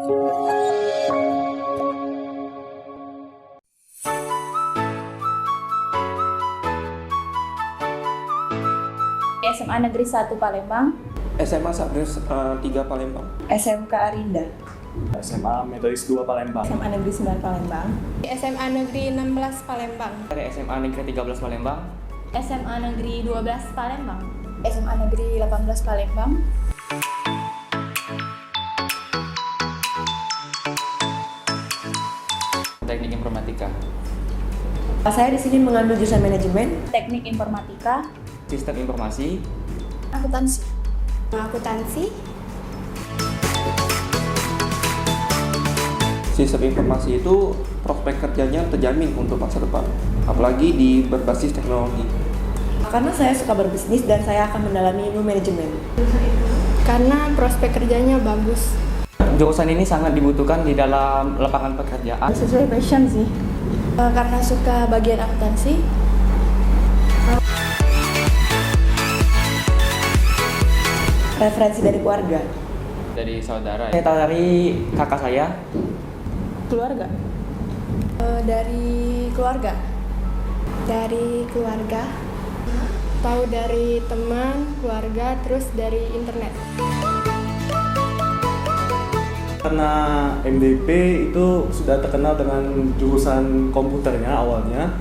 SMA Negeri 1 Palembang, SMA Sabres 3 Palembang, SMK Arinda, SMA Metodis 2 Palembang, SMA Negeri 9 Palembang, SMA Negeri 16 Palembang, SMA Negeri 13 Palembang, SMA Negeri 12 Palembang, SMA Negeri 18 Palembang, Teknik Informatika, Saya di sini mengambil jurusan manajemen. Teknik Informatika, Sistem Informasi, Akuntansi. akuntansi, Sistem informasi itu prospek kerjanya terjamin untuk masa depan, apalagi di berbasis teknologi. Karena saya suka berbisnis dan saya akan mendalami ilmu manajemen. karena prospek kerjanya bagus. jurusan ini sangat dibutuhkan di dalam lapangan pekerjaan. Sesuai passion sih. Karena suka bagian akuntansi. Referensi dari keluarga. Dari saudara. Saya tahu dari kakak saya. Keluarga. Dari keluarga. Dari keluarga. Tahu dari teman, keluarga, terus dari internet. karena MDP itu sudah terkenal dengan jurusan komputernya awalnya.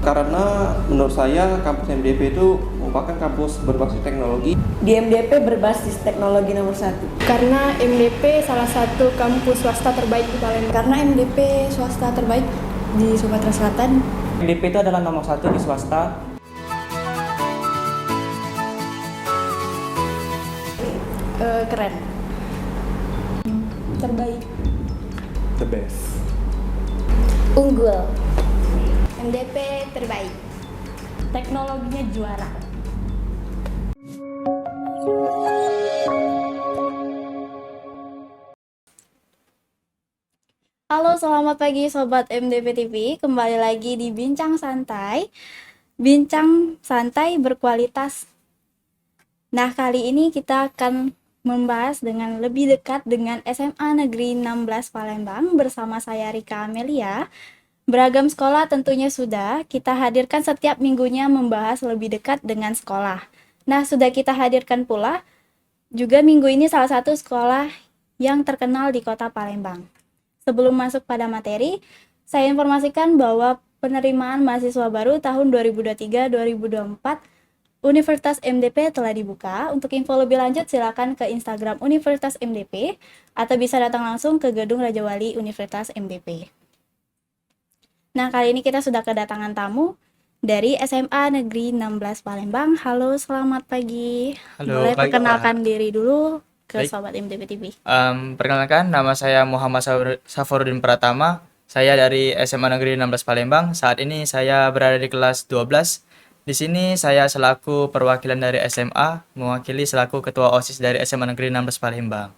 Karena menurut saya kampus MDP itu merupakan kampus berbasis teknologi. Di MDP berbasis teknologi nomor 1. Karena MDP salah satu kampus swasta terbaik di Palembang. Karena MDP swasta terbaik di Sumatera Selatan. MDP itu adalah nomor 1 di swasta. Keren. Terbaik. The best. unggul, MDP terbaik. teknologinya juara. Halo, selamat pagi Sobat MDP TV. Kembali lagi di Bincang Santai. Bincang Santai berkualitas. Nah, kali ini kita akan membahas dengan lebih dekat dengan SMA Negeri 16 Palembang bersama saya Rika Amelia. Beragam sekolah tentunya sudah kita hadirkan setiap minggunya membahas lebih dekat dengan sekolah. Nah, sudah kita hadirkan pula juga minggu ini salah satu sekolah yang terkenal di Kota Palembang. Sebelum masuk pada materi, saya informasikan bahwa penerimaan mahasiswa baru tahun 2023-2024 Universitas MDP telah dibuka. Untuk info lebih lanjut silakan ke Instagram Universitas MDP atau bisa datang langsung ke Gedung Raja Wali Universitas MDP. Nah, kali ini kita sudah kedatangan tamu dari SMA Negeri 16 Palembang. Halo, selamat pagi. Halo, Boleh pagi, perkenalkan diri dulu ke Baik. Sobat MDP TV. Perkenalkan, nama saya Muhammad Safarudin Pratama. Saya dari SMA Negeri 16 Palembang. Saat ini saya berada di kelas 12. Di sini saya selaku perwakilan dari SMA, mewakili selaku ketua OSIS dari SMA Negeri 16 Palembang.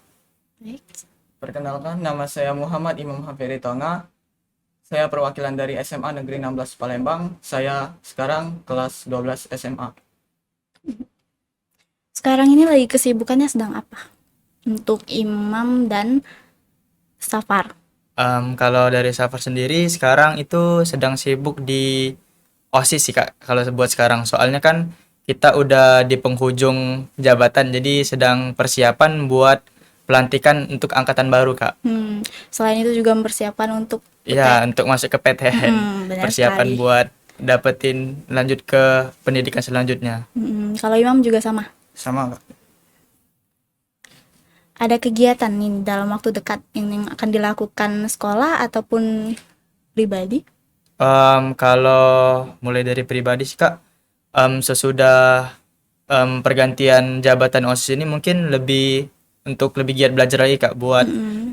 Baik. Perkenalkan, nama saya Muhammad Imam Hafiri Tonga. Saya perwakilan dari SMA Negeri 16 Palembang. Saya sekarang kelas 12 SMA. Sekarang ini lagi kesibukannya sedang apa? Untuk Imam dan Safar. Kalau dari Safar sendiri sekarang itu sedang sibuk di OSIS sih Kak, kalau buat sekarang. Soalnya kan kita udah di penghujung jabatan, jadi sedang persiapan buat pelantikan untuk angkatan baru Kak. Selain itu juga mempersiapkan untuk Iya, untuk masuk ke PTN. benar Persiapan sekali. buat dapetin lanjut ke pendidikan selanjutnya. Kalau Imam juga sama. Sama Kak. Ada kegiatan nih dalam waktu dekat yang akan dilakukan sekolah ataupun pribadi? Kalau mulai dari pribadi sih Kak, sesudah pergantian jabatan OSIS ini mungkin lebih giat belajar lagi Kak, buat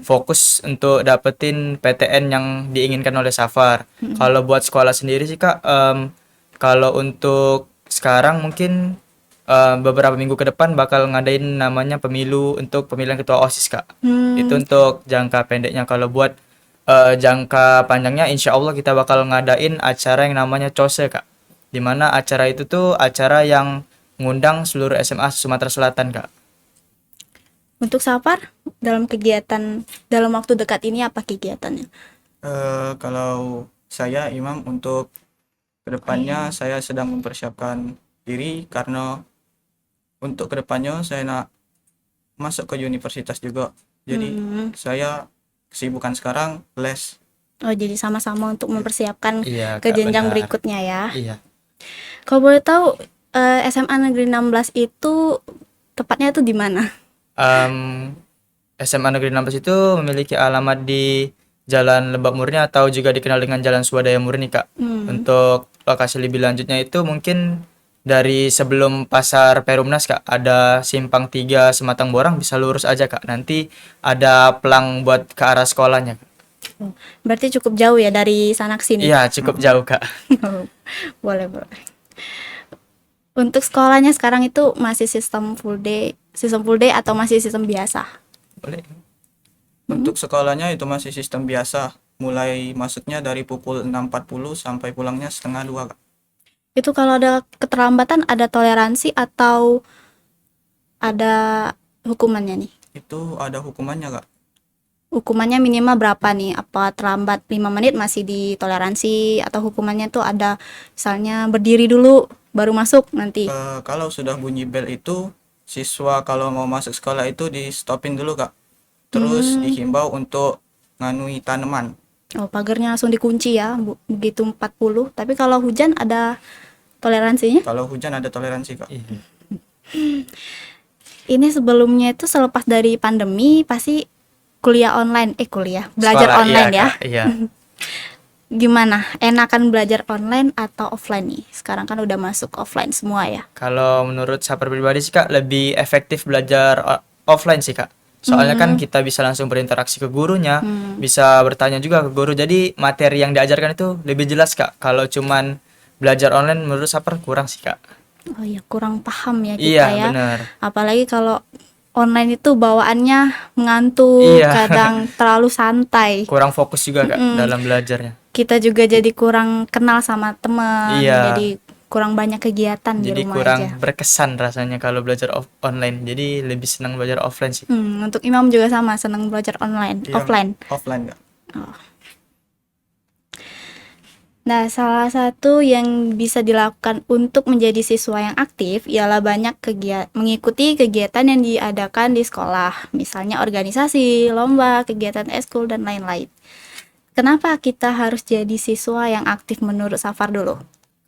fokus untuk dapetin PTN yang diinginkan oleh Safar. Kalau buat sekolah sendiri sih Kak, kalau untuk sekarang mungkin beberapa minggu ke depan bakal ngadain namanya pemilu untuk pemilihan ketua OSIS Kak. Itu untuk jangka pendeknya. Kalau buat jangka panjangnya insya Allah kita bakal ngadain acara yang namanya COSE Kak. Dimana acara itu tuh acara yang ngundang seluruh SMA Sumatera Selatan Kak. Untuk Safar, dalam kegiatan dalam waktu dekat ini apa kegiatannya? Kalau saya Imam, untuk kedepannya saya sedang mempersiapkan diri karena untuk kedepannya saya nak masuk ke universitas juga. Jadi saya kesibukan sekarang les. Oh, jadi sama-sama untuk mempersiapkan Iya, ke Kak, jenjang benar. berikutnya ya. Iya. Kalau boleh tahu, SMA Negeri 16 itu tepatnya itu di mana? SMA Negeri 16 itu memiliki alamat di Jalan Lebak Murni atau juga dikenal dengan Jalan Swadaya Murni, Kak. Untuk lokasi lebih lanjutnya itu mungkin dari sebelum Pasar Perumnas, Kak, ada Simpang 3 Sematang Borang, bisa lurus aja, Kak. Nanti ada pelang buat ke arah sekolahnya, Kak. Berarti cukup jauh ya dari sana ke sini. Iya, cukup jauh, Kak. Boleh. Untuk sekolahnya sekarang itu masih sistem full day atau masih sistem biasa? Boleh. Untuk sekolahnya itu masih sistem biasa, mulai masuknya dari pukul 6.40 sampai pulangnya setengah 2, Kak. Itu kalau ada keterlambatan ada toleransi atau ada hukumannya nih? Itu ada hukumannya, Kak. Hukumannya minimal berapa nih? Apa terlambat 5 menit masih ditoleransi atau hukumannya tuh ada misalnya berdiri dulu baru masuk nanti? Kalau sudah bunyi bel itu, siswa kalau mau masuk sekolah itu di stopin dulu, Kak. Terus dihimbau untuk nganui tanaman. Oh, pagarnya langsung dikunci ya, begitu 40. Tapi kalau hujan ada toleransinya? Kalau hujan ada toleransi, Kak. Ini sebelumnya itu selepas dari pandemi pasti belajar Sekolah, online iya, ya. Kak, iya. Gimana? Enakan belajar online atau offline nih? Sekarang kan udah masuk offline semua ya. Kalau menurut Safar pribadi sih, Kak, lebih efektif belajar offline sih, Kak. Soalnya kan kita bisa langsung berinteraksi ke gurunya, bisa bertanya juga ke guru. Jadi materi yang diajarkan itu lebih jelas, Kak. Kalau cuman belajar online menurut Safar kurang sih, Kak. Oh iya, kurang paham ya kita Iya, ya. benar. Apalagi kalau online itu bawaannya mengantuk, Iya. kadang terlalu santai. Kurang fokus juga, Kak, dalam belajarnya. Kita juga jadi kurang kenal sama teman, Iya. jadi kurang banyak kegiatan di Jadi rumah kurang aja. berkesan rasanya kalau belajar online. Jadi lebih senang belajar offline sih. Untuk Imam juga sama, senang belajar online, Iya, offline. Offline, Kak. Nah, salah satu yang bisa dilakukan untuk menjadi siswa yang aktif ialah mengikuti kegiatan yang diadakan di sekolah, misalnya organisasi, lomba, kegiatan ekskul, dan lain-lain. Kenapa kita harus jadi siswa yang aktif menurut Safar dulu?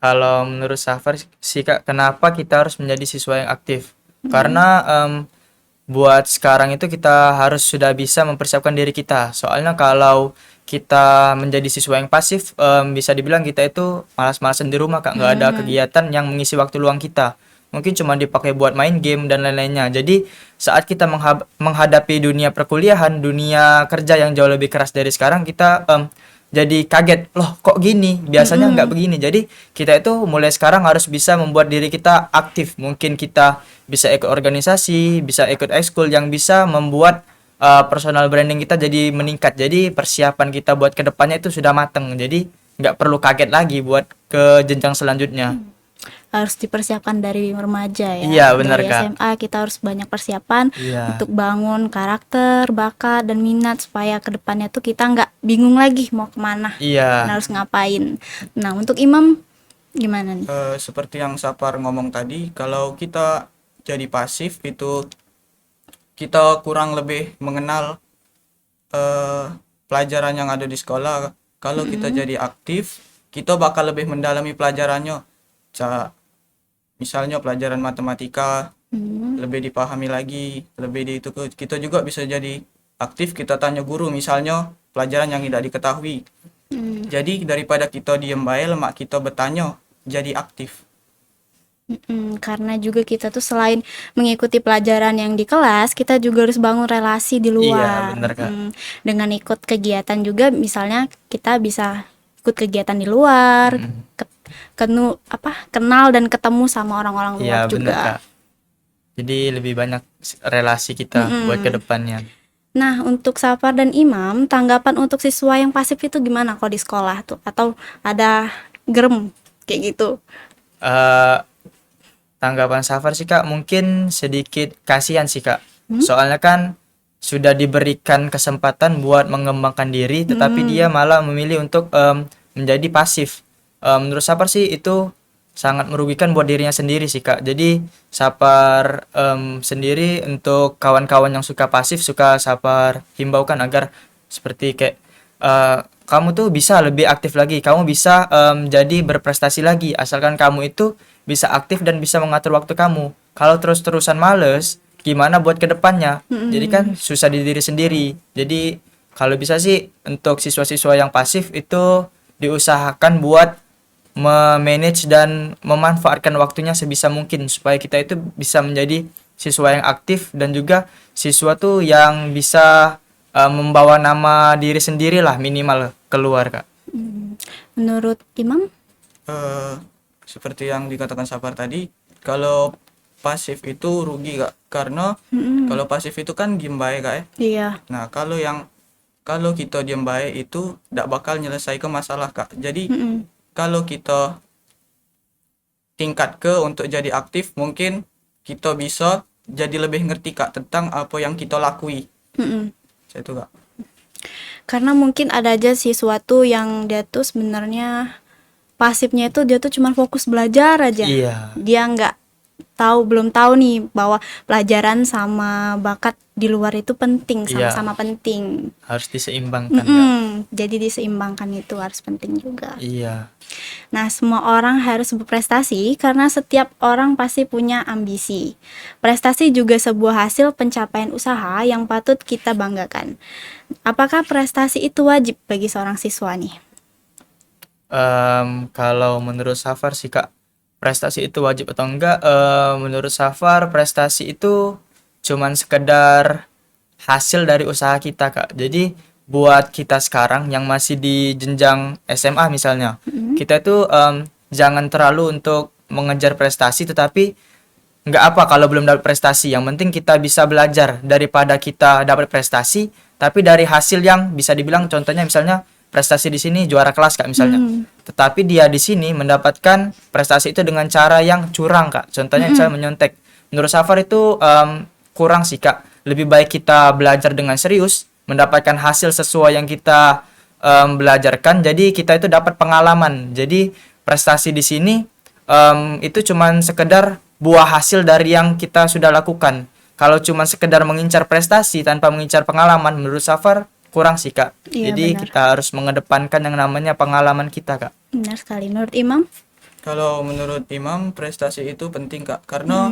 Kalau menurut Safar sih, Kak, kenapa kita harus menjadi siswa yang aktif? Karena buat sekarang itu kita harus sudah bisa mempersiapkan diri kita. Soalnya kalau kita menjadi siswa yang pasif, bisa dibilang kita itu malas-malasan di rumah, Kak. Nggak ada kegiatan yang mengisi waktu luang kita. Mungkin cuma dipakai buat main game dan lain-lainnya. Jadi saat kita menghadapi dunia perkuliahan, dunia kerja yang jauh lebih keras dari sekarang, kita jadi kaget, loh kok gini, biasanya nggak begini. Jadi kita itu mulai sekarang harus bisa membuat diri kita aktif. Mungkin kita bisa ikut organisasi, bisa ikut ekskul yang bisa membuat personal branding kita jadi meningkat. Jadi persiapan kita buat kedepannya itu sudah matang. Jadi nggak perlu kaget lagi buat ke jenjang selanjutnya. Harus dipersiapkan dari remaja ya. Iya, benar, dari Kak. SMA kita harus banyak persiapan Iya. untuk bangun karakter, bakat, dan minat supaya kedepannya tuh kita nggak bingung lagi mau kemana, Iya. dan harus ngapain. Nah, untuk Imam gimana nih? Seperti yang Sapar ngomong tadi, kalau kita jadi pasif itu kita kurang lebih mengenal pelajaran yang ada di sekolah. Kalau kita jadi aktif, kita bakal lebih mendalami pelajarannya. Misalnya pelajaran matematika lebih dipahami lagi, kita juga bisa jadi aktif, kita tanya guru misalnya pelajaran yang tidak diketahui. Jadi daripada kita diem bae, lemak kita bertanya, jadi aktif. Karena juga kita tuh selain mengikuti pelajaran yang di kelas, kita juga harus bangun relasi di luar. Iya, benar, Kak. Dengan ikut kegiatan juga, misalnya kita bisa ikut kegiatan di luar, kenal dan ketemu sama orang-orang luar Iya, juga. benar, Kak. Jadi lebih banyak relasi kita buat kedepannya. Nah, untuk Safar dan Imam, tanggapan untuk siswa yang pasif itu gimana kalau di sekolah tuh? Atau ada gerem kayak gitu? Tanggapan Safar sih, Kak, mungkin sedikit kasihan sih, Kak. Soalnya kan sudah diberikan kesempatan buat mengembangkan diri, tetapi dia malah memilih untuk menjadi pasif. Menurut Sapar sih itu sangat merugikan buat dirinya sendiri sih Kak. Jadi Sapar sendiri untuk kawan-kawan yang suka pasif, suka Sapar himbaukan agar seperti kayak kamu tuh bisa lebih aktif lagi, kamu bisa jadi berprestasi lagi, asalkan kamu itu bisa aktif dan bisa mengatur waktu kamu. Kalau terus-terusan males, gimana buat kedepannya? Jadi kan susah di diri sendiri. Jadi kalau bisa sih untuk siswa-siswa yang pasif itu diusahakan buat memanage dan memanfaatkan waktunya sebisa mungkin supaya kita itu bisa menjadi siswa yang aktif dan juga siswa tuh yang bisa membawa nama diri sendiri lah minimal keluar Kak. Menurut Imam? Seperti yang dikatakan Sapar tadi, kalau pasif itu rugi Kak, karena kalau pasif itu kan diem baik Kak ya. Iya. Nah kalau kita diem baik itu tidak bakal nyelesaikan masalah Kak. Jadi kalau kita tingkat ke untuk jadi aktif, mungkin kita bisa jadi lebih ngerti Kak tentang apa yang kita lakui. Itu Kak. Karena mungkin ada aja siswa tuh yang dia tuh sebenarnya pasifnya itu dia tuh cuma fokus belajar aja. Iya. Dia belum tahu nih bahwa pelajaran sama bakat di luar itu penting, sama-sama penting. Harus diseimbangkan Kak. Jadi diseimbangkan itu harus penting juga. Iya. Nah, semua orang harus berprestasi karena setiap orang pasti punya ambisi. Prestasi juga sebuah hasil pencapaian usaha yang patut kita banggakan. Apakah prestasi itu wajib bagi seorang siswa nih? Kalau menurut Safar sih Kak, prestasi itu wajib atau enggak? Menurut Safar, prestasi itu cuman sekedar hasil dari usaha kita Kak. Jadi buat kita sekarang yang masih di jenjang SMA misalnya, kita itu jangan terlalu untuk mengejar prestasi, tetapi nggak apa kalau belum dapat prestasi. Yang penting kita bisa belajar daripada kita dapat prestasi, tapi dari hasil yang bisa dibilang contohnya misalnya prestasi di sini juara kelas Kak misalnya. Tetapi dia di sini mendapatkan prestasi itu dengan cara yang curang Kak. Contohnya misalnya menyontek. Menurut Safar itu kurang sih Kak. Lebih baik kita belajar dengan serius, mendapatkan hasil sesuai yang kita belajarkan. Jadi kita itu dapat pengalaman. Jadi prestasi di sini itu cuman sekedar buah hasil dari yang kita sudah lakukan. Kalau cuman sekedar mengincar prestasi tanpa mengincar pengalaman, menurut Safar kurang sih Kak. Iya, Jadi benar. kita harus mengedepankan yang namanya pengalaman kita Kak. Benar sekali. Menurut Imam? Kalau menurut Imam, prestasi itu penting Kak, karena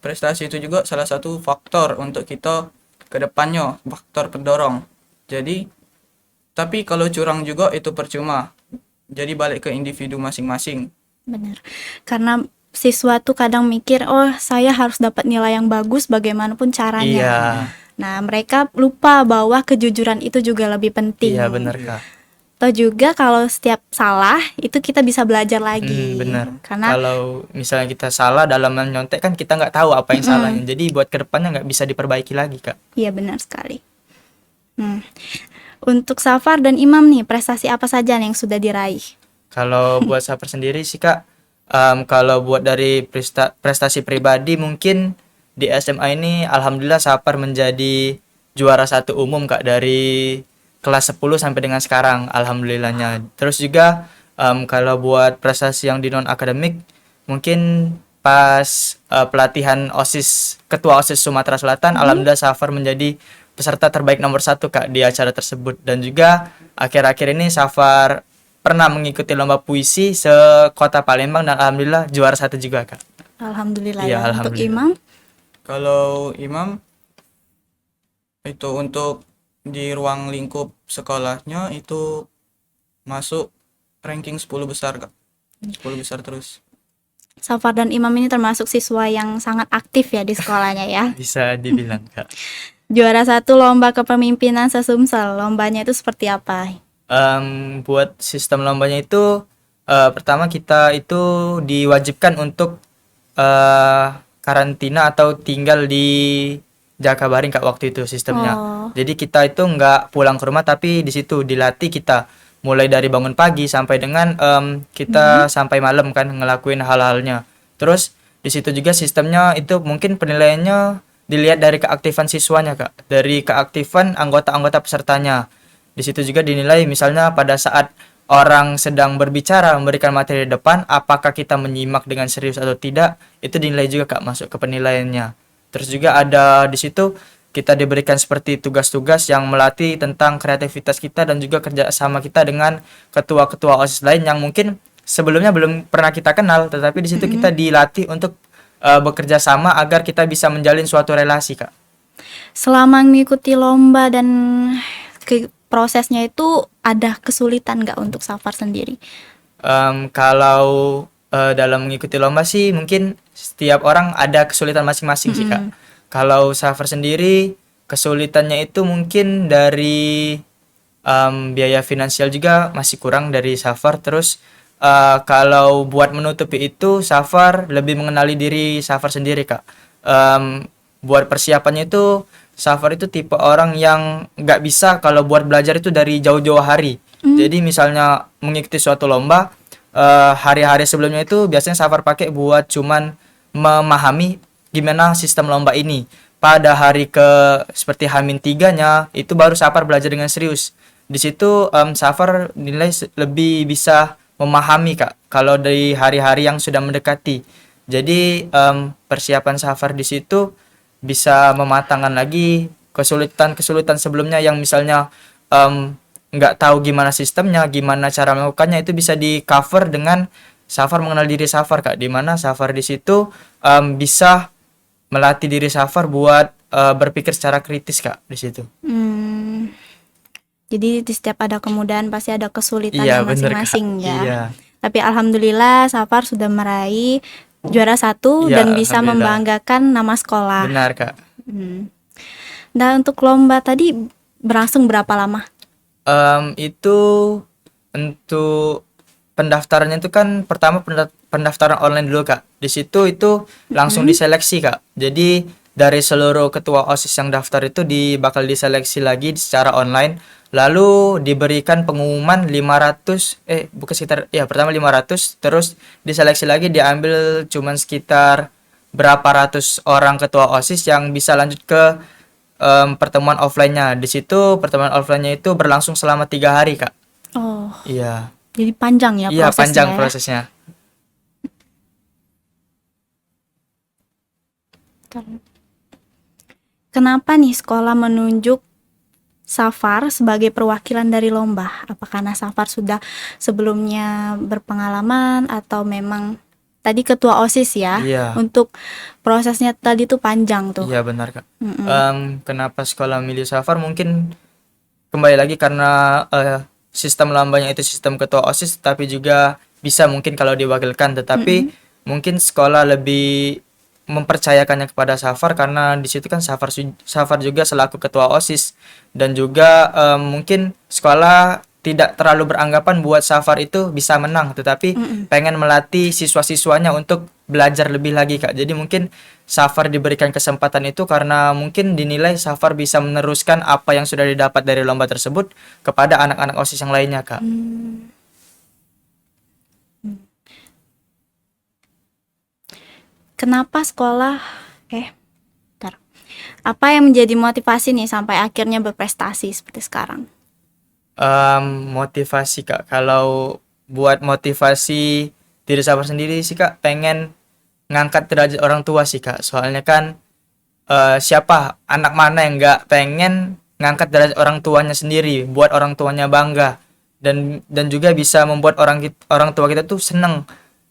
prestasi itu juga salah satu faktor untuk kita ke depannya, faktor pendorong. Jadi, tapi kalau curang juga itu percuma. Jadi balik ke individu masing-masing. Benar. Karena siswa tuh kadang mikir, oh saya harus dapat nilai yang bagus bagaimanapun caranya. Iya. Nah, mereka lupa bahwa kejujuran itu juga lebih penting. Iya benar Kak. Atau juga kalau setiap salah itu kita bisa belajar lagi. Benar. Karena Kalau misalnya kita salah dalam menyontek kan kita nggak tahu apa yang salahnya. Jadi buat kedepannya nggak bisa diperbaiki lagi Kak. iya benar sekali. Untuk Safar dan Imam nih, prestasi apa saja yang sudah diraih? Kalau buat Safar sendiri sih Kak, kalau buat dari prestasi pribadi mungkin di SMA ini alhamdulillah Safar menjadi juara 1 umum Kak dari kelas 10 sampai dengan sekarang alhamdulillahnya. Terus juga kalau buat prestasi yang di non akademik mungkin pas pelatihan OSIS ketua OSIS Sumatera Selatan alhamdulillah Safar menjadi peserta terbaik nomor 1 Kak di acara tersebut. Dan juga akhir-akhir ini Safar pernah mengikuti lomba puisi se-Kota Palembang dan alhamdulillah juara 1 juga Kak. Alhamdulillah Iya, ya. Untuk alhamdulillah. Imam? Kalau Imam, itu untuk di ruang lingkup sekolahnya itu masuk ranking 10 besar Kak. 10 besar terus. Safar dan Imam ini termasuk siswa yang sangat aktif ya di sekolahnya ya. Bisa dibilang Kak. Juara 1 lomba kepemimpinan se-Sumsel. Lombanya itu seperti apa? Buat sistem lombanya itu pertama kita itu diwajibkan untuk karantina atau tinggal di Jakabaring Kak waktu itu sistemnya. Jadi kita itu nggak pulang ke rumah tapi di situ dilatih kita mulai dari bangun pagi sampai dengan kita sampai malam kan ngelakuin hal-halnya. Terus di situ juga sistemnya itu mungkin penilaiannya dilihat dari keaktifan siswanya Kak, dari keaktifan anggota-anggota pesertanya. Di situ juga dinilai misalnya pada saat orang sedang berbicara memberikan materi di depan, apakah kita menyimak dengan serius atau tidak, itu dinilai juga Kak, masuk ke penilaiannya. Terus juga ada di situ kita diberikan seperti tugas-tugas yang melatih tentang kreativitas kita dan juga kerjasama kita dengan ketua-ketua OSIS lain yang mungkin sebelumnya belum pernah kita kenal, tetapi di situ kita dilatih untuk bekerja sama agar kita bisa menjalin suatu relasi Kak. Selama mengikuti lomba dan prosesnya itu ada kesulitan nggak untuk Safar sendiri? Kalau dalam mengikuti lomba sih mungkin setiap orang ada kesulitan masing-masing sih Kak. Kalau Safar sendiri kesulitannya itu mungkin dari biaya finansial juga masih kurang dari Safar. Terus kalau buat menutupi itu Safar lebih mengenali diri Safar sendiri Kak. Buat persiapannya itu Safar itu tipe orang yang nggak bisa kalau buat belajar itu dari jauh-jauh hari. Jadi misalnya mengikuti suatu lomba, hari-hari sebelumnya itu biasanya Safar pakai buat cuman memahami gimana sistem lomba ini. Pada hari seperti H-3-nya itu baru Safar belajar dengan serius. Di situ Safar nilai lebih bisa memahami Kak kalau dari hari-hari yang sudah mendekati. Jadi persiapan Safar di situ bisa mematangkan lagi kesulitan-kesulitan sebelumnya yang misalnya nggak tahu gimana sistemnya, gimana cara melakukannya, itu bisa di cover dengan Safar mengenal diri Safar Kak, di mana Safar di situ bisa melatih diri Safar buat berpikir secara kritis Kak di situ. Jadi di setiap ada kemudahan pasti ada kesulitan Iya, bener, masing-masing Kak. ya. Iya. Tapi alhamdulillah Safar sudah meraih juara 1 Iya, dan bisa alhamdulillah. membanggakan nama sekolah. Benar Kak. Dan untuk lomba tadi berlangsung berapa lama? Itu untuk pendaftarannya itu kan pertama pendaftaran online dulu Kak. Di situ itu langsung diseleksi Kak. Jadi dari seluruh ketua OSIS yang daftar itu bakal diseleksi lagi secara online. Lalu diberikan pengumuman 500 bukan sekitar ya pertama 500, terus diseleksi lagi diambil cuman sekitar berapa ratus orang ketua OSIS yang bisa lanjut ke pertemuan offline-nya. Di situ pertemuan offline-nya itu berlangsung selama 3 hari Kak. Oh, Iya. jadi panjang ya Iya, prosesnya panjang ya? prosesnya. Kenapa nih sekolah menunjuk Safar sebagai perwakilan dari lomba? Apa karena Safar sudah sebelumnya berpengalaman atau memang tadi ketua OSIS ya? Iya. Untuk prosesnya tadi tuh panjang tuh. Iya benar Kak. Kenapa sekolah milih Safar? Mungkin kembali lagi karena sistem lombanya itu sistem ketua OSIS, tapi juga bisa mungkin kalau diwakilkan, tetapi mungkin sekolah lebih mempercayakannya kepada Safar karena di situ kan Safar juga selaku ketua OSIS, dan juga mungkin sekolah tidak terlalu beranggapan buat Safar itu bisa menang, tetapi pengen melatih siswa-siswanya untuk belajar lebih lagi Kak. Jadi mungkin Safar diberikan kesempatan itu karena mungkin dinilai Safar bisa meneruskan apa yang sudah didapat dari lomba tersebut kepada anak-anak OSIS yang lainnya Kak. Kenapa sekolah apa yang menjadi motivasi nih sampai akhirnya berprestasi seperti sekarang? Motivasi Kak, kalau buat motivasi diri Safar sendiri sih Kak, pengen ngangkat derajat orang tua sih Kak. Soalnya kan siapa anak mana yang nggak pengen ngangkat derajat orang tuanya sendiri, buat orang tuanya bangga, dan juga bisa membuat orang tua kita tuh seneng.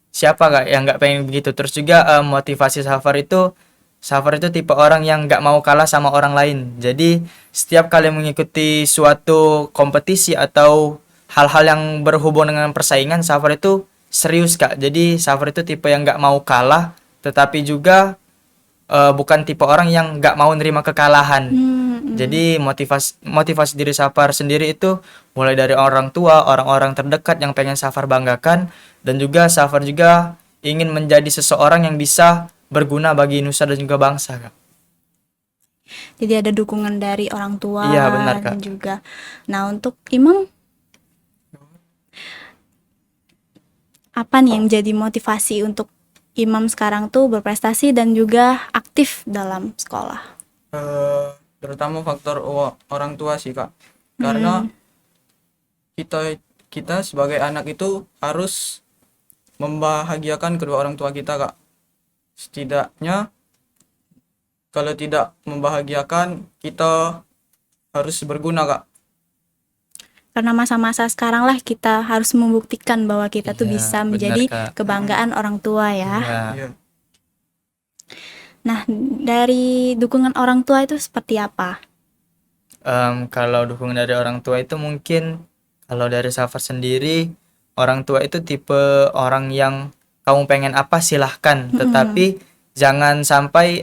Siapa Kak yang nggak pengen begitu? Terus juga motivasi Safar itu tipe orang yang nggak mau kalah sama orang lain. Jadi setiap kali mengikuti suatu kompetisi atau hal-hal yang berhubungan dengan persaingan, Safar itu serius Kak. Jadi Safar itu tipe yang nggak mau kalah, tetapi juga bukan tipe orang yang nggak mau nerima kekalahan. Jadi motivasi diri Safar sendiri itu mulai dari orang tua, orang-orang terdekat yang pengen Safar banggakan, dan juga Safar juga ingin menjadi seseorang yang bisa berguna bagi nusa dan juga bangsa Kak. Jadi ada dukungan dari orang tua. Iya, benar, Kak. Dan juga. Nah, untuk Imam, apa nih yang jadi motivasi untuk Imam sekarang tuh berprestasi dan juga aktif dalam sekolah? Terutama faktor orang tua sih Kak, karena kita sebagai anak itu harus membahagiakan kedua orang tua kita Kak. Setidaknya kalau tidak membahagiakan, kita harus berguna Kak. Karena masa-masa sekarang lah kita harus membuktikan bahwa kita tuh Iya, bisa benar, menjadi Kak. kebanggaan orang tua ya. Ya. Iya. Nah, dari dukungan orang tua itu seperti apa? Kalau dukungan dari orang tua itu mungkin kalau dari Safar sendiri, orang tua itu tipe orang yang kamu pengen apa silahkan, tetapi jangan sampai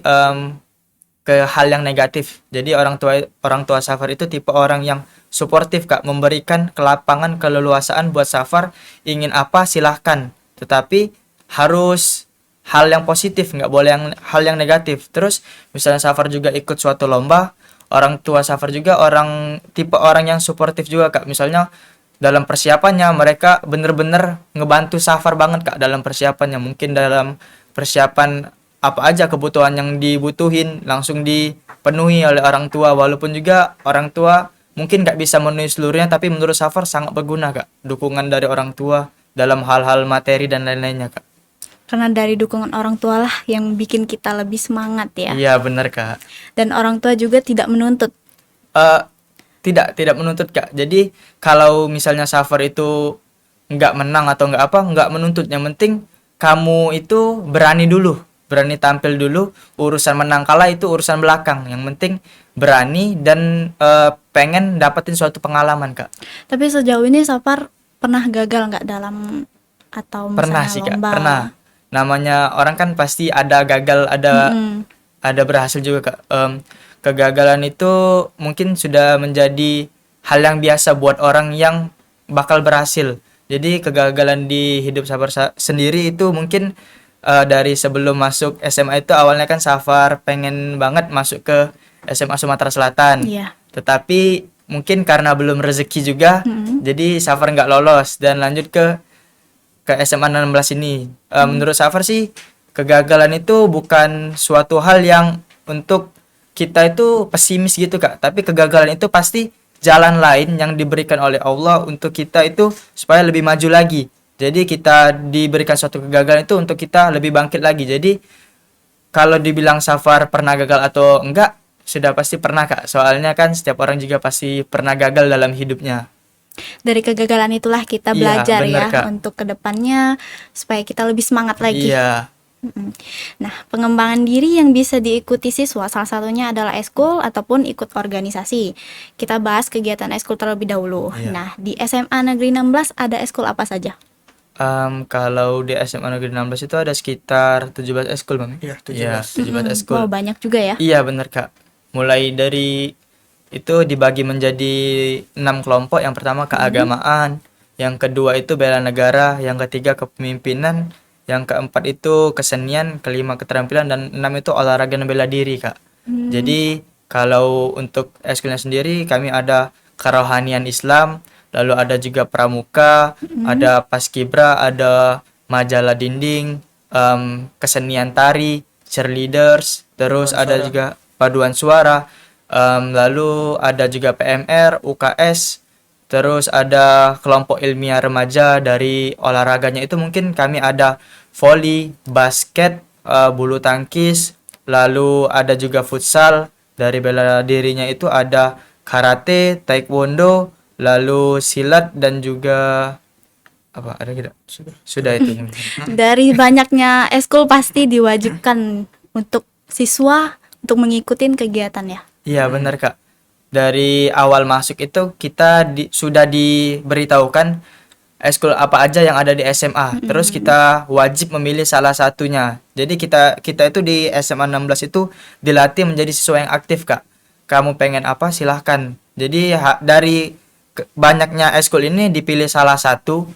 ke hal yang negatif. Jadi orang tua Safar itu tipe orang yang suportif Kak, memberikan kelapangan keleluasaan buat Safar ingin apa silahkan, tetapi harus hal yang positif, nggak boleh hal yang negatif. Terus misalnya Safar juga ikut suatu lomba, orang tua Safar juga tipe orang yang suportif juga Kak. Misalnya dalam persiapannya mereka bener-bener ngebantu Safar banget Kak dalam persiapannya. Mungkin dalam persiapan apa aja kebutuhan yang dibutuhin langsung dipenuhi oleh orang tua, walaupun juga orang tua mungkin nggak bisa memenuhi seluruhnya, tapi menurut Safar sangat berguna Kak dukungan dari orang tua dalam hal-hal materi dan lain-lainnya Kak. Karena dari dukungan orang tua lah yang bikin kita lebih semangat ya. Iya benar Kak. Dan orang tua juga tidak menuntut. Tidak menuntut Kak. Jadi kalau misalnya Safar itu nggak menang atau nggak menuntut. Yang penting kamu itu berani dulu, berani tampil dulu. Urusan menang kalah itu urusan belakang. Yang penting berani dan pengen dapetin suatu pengalaman Kak. Tapi sejauh ini Safar pernah gagal nggak dalam atau Pernah misalnya sih Kak, lomba? pernah. Namanya orang kan pasti ada gagal, ada berhasil juga Kak. Kegagalan itu mungkin sudah menjadi hal yang biasa buat orang yang bakal berhasil. Jadi kegagalan di hidup Safar sendiri itu mungkin dari sebelum masuk SMA itu awalnya kan Safar pengen banget masuk ke SMA Sumatera Selatan. Iya. Tetapi mungkin karena belum rezeki juga, jadi Safar nggak lolos dan lanjut ke SMA 16 ini. Menurut Safar sih kegagalan itu bukan suatu hal yang untuk kita itu pesimis gitu Kak, tapi kegagalan itu pasti jalan lain yang diberikan oleh Allah untuk kita itu supaya lebih maju lagi. Jadi kita diberikan suatu kegagalan itu untuk kita lebih bangkit lagi. Jadi kalau dibilang Safar pernah gagal atau enggak, sudah pasti pernah Kak. Soalnya kan setiap orang juga pasti pernah gagal dalam hidupnya. Dari kegagalan itulah kita Iya, belajar bener, ya Kak. untuk kedepannya supaya kita lebih semangat lagi. Iya. Nah, pengembangan diri yang bisa diikuti siswa salah satunya adalah eskul ataupun ikut organisasi. Kita bahas kegiatan eskul terlebih dahulu. Iya. Nah, di SMA Negeri 16 ada eskul apa saja? Kalau di SMA Negeri 16 itu ada sekitar 17 eskul Bang. Iya, 17. Iya, 17 eskul. Wow, banyak juga ya. Iya benar Kak. Mulai dari itu dibagi menjadi 6 kelompok. Yang pertama keagamaan, yang kedua itu bela negara, yang ketiga kepemimpinan, yang keempat itu kesenian, kelima keterampilan, dan 6 itu olahraga dan bela diri Kak. Jadi kalau untuk eskulnya sendiri kami ada kerohanian Islam, lalu ada juga pramuka, ada paskibra, ada majalah dinding, kesenian tari, cheerleaders, terus ada juga paduan suara, lalu ada juga PMR, UKS, terus ada kelompok ilmiah remaja. Dari olahraganya itu mungkin kami ada voli, basket, bulu tangkis, lalu ada juga futsal. Dari bela dirinya itu ada karate, taekwondo, lalu silat, dan juga apa ada tidak? Sudah itu. Dari banyaknya eskul pasti diwajibkan untuk siswa untuk mengikuti kegiatan ya. Iya benar Kak. Dari awal masuk itu kita sudah diberitahukan eskul apa aja yang ada di SMA. Terus kita wajib memilih salah satunya. Jadi kita itu di SMA 16 itu dilatih menjadi siswa yang aktif Kak. Kamu pengen apa silahkan. Jadi dari banyaknya eskul ini dipilih salah satu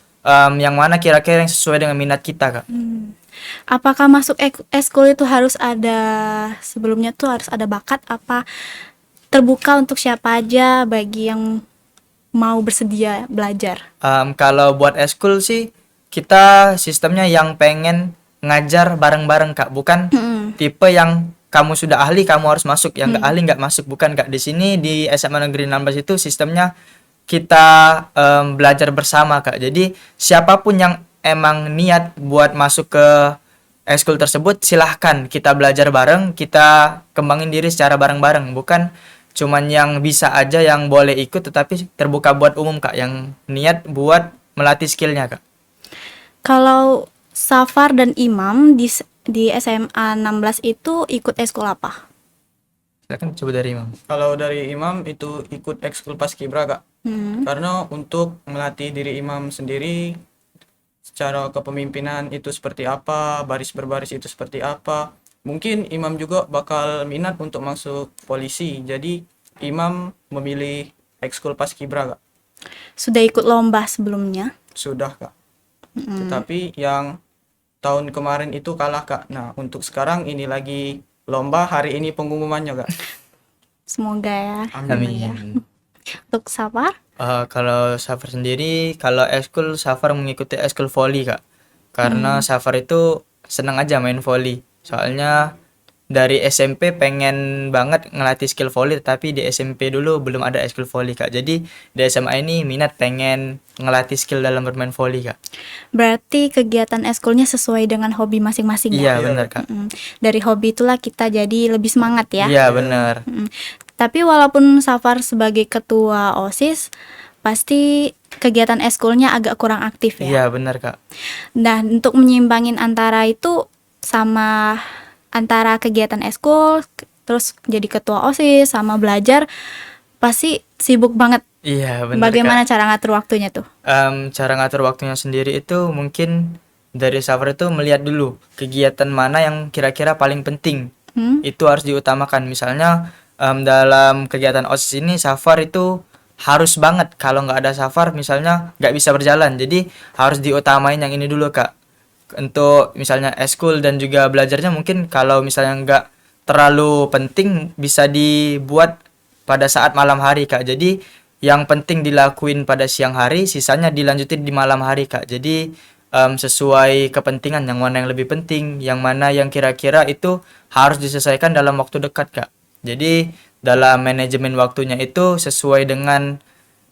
yang mana kira-kira yang sesuai dengan minat kita Kak. Apakah masuk eskul itu harus ada sebelumnya tuh harus ada bakat, apa terbuka untuk siapa aja bagi yang mau bersedia belajar? Kalau buat eskul sih kita sistemnya yang pengen ngajar bareng-bareng Kak, bukan tipe yang kamu sudah ahli kamu harus masuk, yang nggak ahli nggak masuk, bukan Kak. Di sini di SMA Negeri 16 itu sistemnya kita belajar bersama Kak. Jadi siapapun yang emang niat buat masuk ke eskul tersebut, silahkan kita belajar bareng, kita kembangin diri secara bareng-bareng, bukan cuman yang bisa aja yang boleh ikut, tetapi terbuka buat umum Kak, yang niat buat melatih skillnya Kak. Kalau Safar dan Imam di SMA 16 itu ikut eskul apa? Silakan coba dari Imam. Kalau dari Imam itu ikut ekskul Paskibra Kak. Karena untuk melatih diri Imam sendiri secara kepemimpinan itu seperti apa, baris berbaris itu seperti apa. Mungkin Imam juga bakal minat untuk masuk polisi. Jadi Imam memilih ekskul Paskibra Kak. Sudah ikut lomba sebelumnya? Sudah Kak. Tetapi yang tahun kemarin itu kalah Kak. Nah, untuk sekarang ini lagi lomba, hari ini pengumumannya Kak. Semoga ya. Amin. Untuk Safar? Kalau Safar sendiri, kalau eskul Safar mengikuti eskul volley Kak. Karena Safar itu senang aja main volley. Soalnya dari SMP pengen banget ngelatih skill volley, tapi di SMP dulu belum ada eskul volley Kak. Jadi di SMA ini minat pengen ngelatih skill dalam bermain volley Kak. Berarti kegiatan eskulnya sesuai dengan hobi masing-masing ya? Iya benar Kak. Dari hobi itulah kita jadi lebih semangat ya? Iya benar. Tapi walaupun Safar sebagai ketua OSIS, pasti kegiatan eskulnya agak kurang aktif ya? Iya benar Kak. Nah, untuk menyimbangin antara itu sama antara kegiatan eskul, terus jadi ketua OSIS sama belajar, pasti sibuk banget. Iya benar Bagaimana Kak. cara ngatur waktunya tuh? Cara ngatur waktunya sendiri itu mungkin dari Safar itu melihat dulu kegiatan mana yang kira-kira paling penting. Itu harus diutamakan. Misalnya dalam kegiatan OSIS ini Safar itu harus banget, kalau nggak ada Safar misalnya nggak bisa berjalan. Jadi harus diutamain yang ini dulu Kak. Untuk misalnya eskul dan juga belajarnya mungkin kalau misalnya nggak terlalu penting bisa dibuat pada saat malam hari Kak. Jadi yang penting dilakuin pada siang hari, sisanya dilanjutin di malam hari Kak. Jadi sesuai kepentingan, yang mana yang lebih penting, yang mana yang kira-kira itu harus diselesaikan dalam waktu dekat Kak. Jadi dalam manajemen waktunya itu sesuai dengan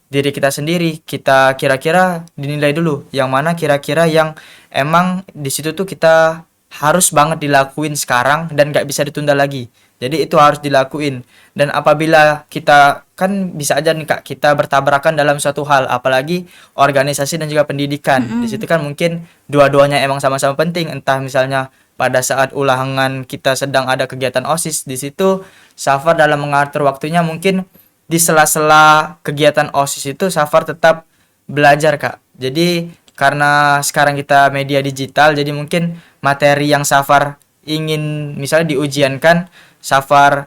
diri kita sendiri, kita kira-kira dinilai dulu yang mana kira-kira yang emang di situ tuh kita harus banget dilakuin sekarang dan gak bisa ditunda lagi. Jadi itu harus dilakuin. Dan apabila kita kan bisa aja nih Kak, kita bertabrakan dalam suatu hal, apalagi organisasi dan juga pendidikan. Di situ kan mungkin dua-duanya emang sama-sama penting. Entah misalnya pada saat ulangan kita sedang ada kegiatan OSIS, di situ Safar dalam mengatur waktunya mungkin di sela-sela kegiatan OSIS itu Safar tetap belajar Kak. Jadi karena sekarang kita media digital, jadi mungkin materi yang Safar ingin misalnya diujiankan, Safar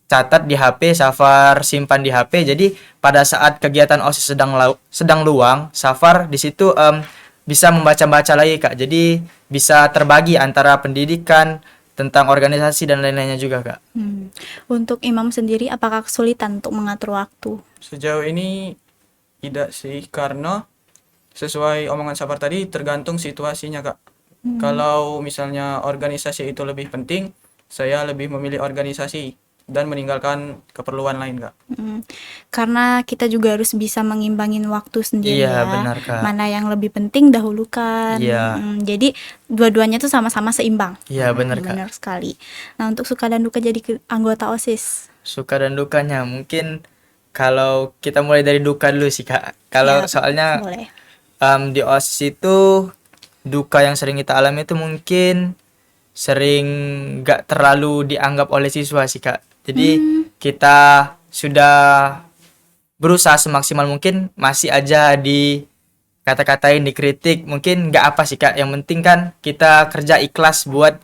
catat di HP, Safar simpan di HP. Jadi pada saat kegiatan OSIS sedang luang, Safar di situ bisa membaca-baca lagi Kak. Jadi bisa terbagi antara pendidikan, tentang organisasi dan lain-lainnya juga Kak. Untuk Imam sendiri apakah kesulitan untuk mengatur waktu? Sejauh ini tidak sih, karena sesuai omongan Safar tadi tergantung situasinya Kak. Kalau misalnya organisasi itu lebih penting, saya lebih memilih organisasi dan meninggalkan keperluan lain Kak. Karena kita juga harus bisa mengimbangin waktu sendiri Iya, ya. benar, Kak. Mana yang lebih penting dahulukan. Iya. Jadi dua-duanya tuh sama-sama seimbang. Iya benar Kak. Benar sekali. Nah, untuk suka dan duka jadi anggota OSIS. Suka dan dukanya mungkin kalau kita mulai dari duka dulu sih Kak. Kalau Ya, soalnya boleh. di OSIS itu duka yang sering kita alami itu mungkin sering gak terlalu dianggap oleh siswa sih Kak. Jadi kita sudah berusaha semaksimal mungkin, masih aja di kata-katain, dikritik, mungkin gak apa sih Kak. Yang penting kan kita kerja ikhlas buat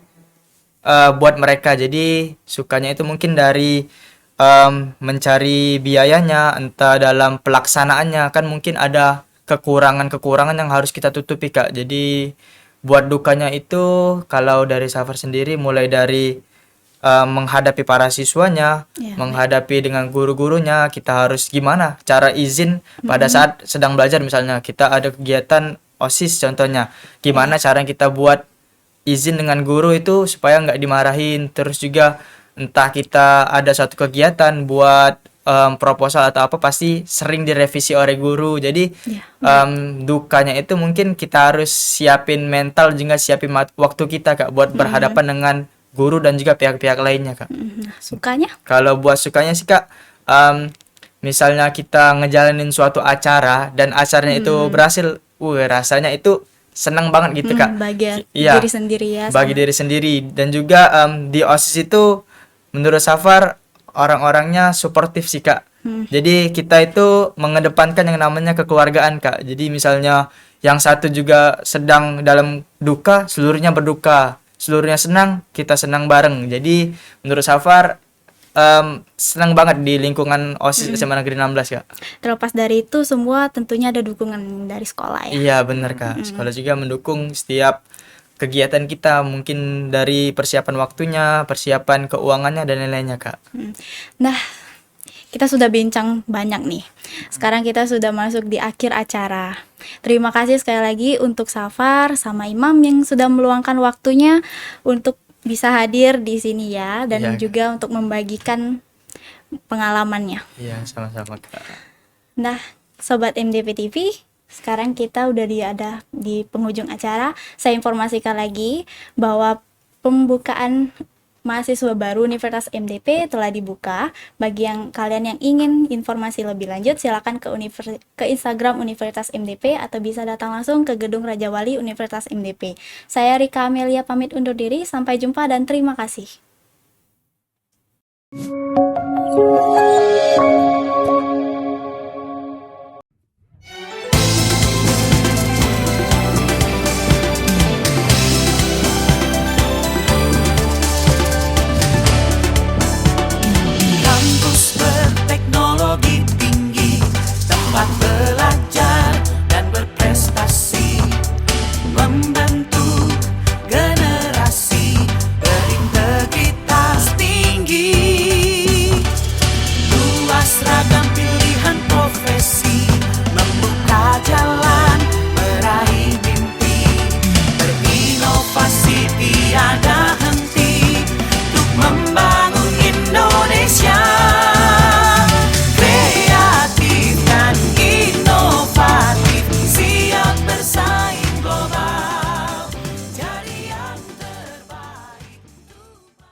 mereka. Jadi sukanya itu mungkin dari mencari biayanya, entah dalam pelaksanaannya kan mungkin ada kekurangan-kekurangan yang harus kita tutupi Kak. Jadi buat dukanya itu kalau dari Safar sendiri mulai dari menghadapi para siswanya, Ya, menghadapi dengan guru-gurunya, kita harus gimana cara izin pada saat sedang belajar. Misalnya kita ada kegiatan OSIS contohnya, gimana cara kita buat izin dengan guru itu supaya nggak dimarahin. Terus juga entah kita ada satu kegiatan buat proposal atau apa pasti sering direvisi oleh guru. Jadi dukanya itu mungkin kita harus siapin mental juga siapin waktu kita Kak buat berhadapan dengan guru dan juga pihak-pihak lainnya Kak. Sukanya? Kalau buat sukanya sih Kak, misalnya kita ngejalanin suatu acara dan acaranya itu berhasil, rasanya itu senang banget gitu Kak. Bagi Iya, diri sendiri ya. bagi diri sendiri. Dan juga di OSIS itu menurut Safar orang-orangnya suportif sih Kak. Jadi kita itu mengedepankan yang namanya kekeluargaan Kak. Jadi misalnya yang satu juga sedang dalam duka, seluruhnya berduka. Seluruhnya senang, kita senang bareng. Jadi menurut Safar senang banget di lingkungan OSIS SMA Negeri 16 Kak. Terlepas dari itu semua tentunya ada dukungan dari sekolah ya. Iya benar Kak. Sekolah juga mendukung setiap kegiatan kita, mungkin dari persiapan waktunya, persiapan keuangannya dan lain-lainnya Kak. Nah, kita sudah bincang banyak nih. Sekarang kita sudah masuk di akhir acara. Terima kasih sekali lagi untuk Safar sama Imam yang sudah meluangkan waktunya untuk bisa hadir di sini ya, dan Iya. juga untuk membagikan pengalamannya. Iya, sama-sama Kak. Nah, Sobat MDP TV, sekarang kita udah ada di penghujung acara. Saya informasikan lagi bahwa pembukaan mahasiswa baru Universitas MDP telah dibuka. Bagi yang kalian yang ingin informasi lebih lanjut, silakan ke Instagram Universitas MDP atau bisa datang langsung ke Gedung Raja Wali Universitas MDP. Saya Rika Amelia pamit undur diri, sampai jumpa dan terima kasih. Kampus berteknologi tinggi, tempat belajar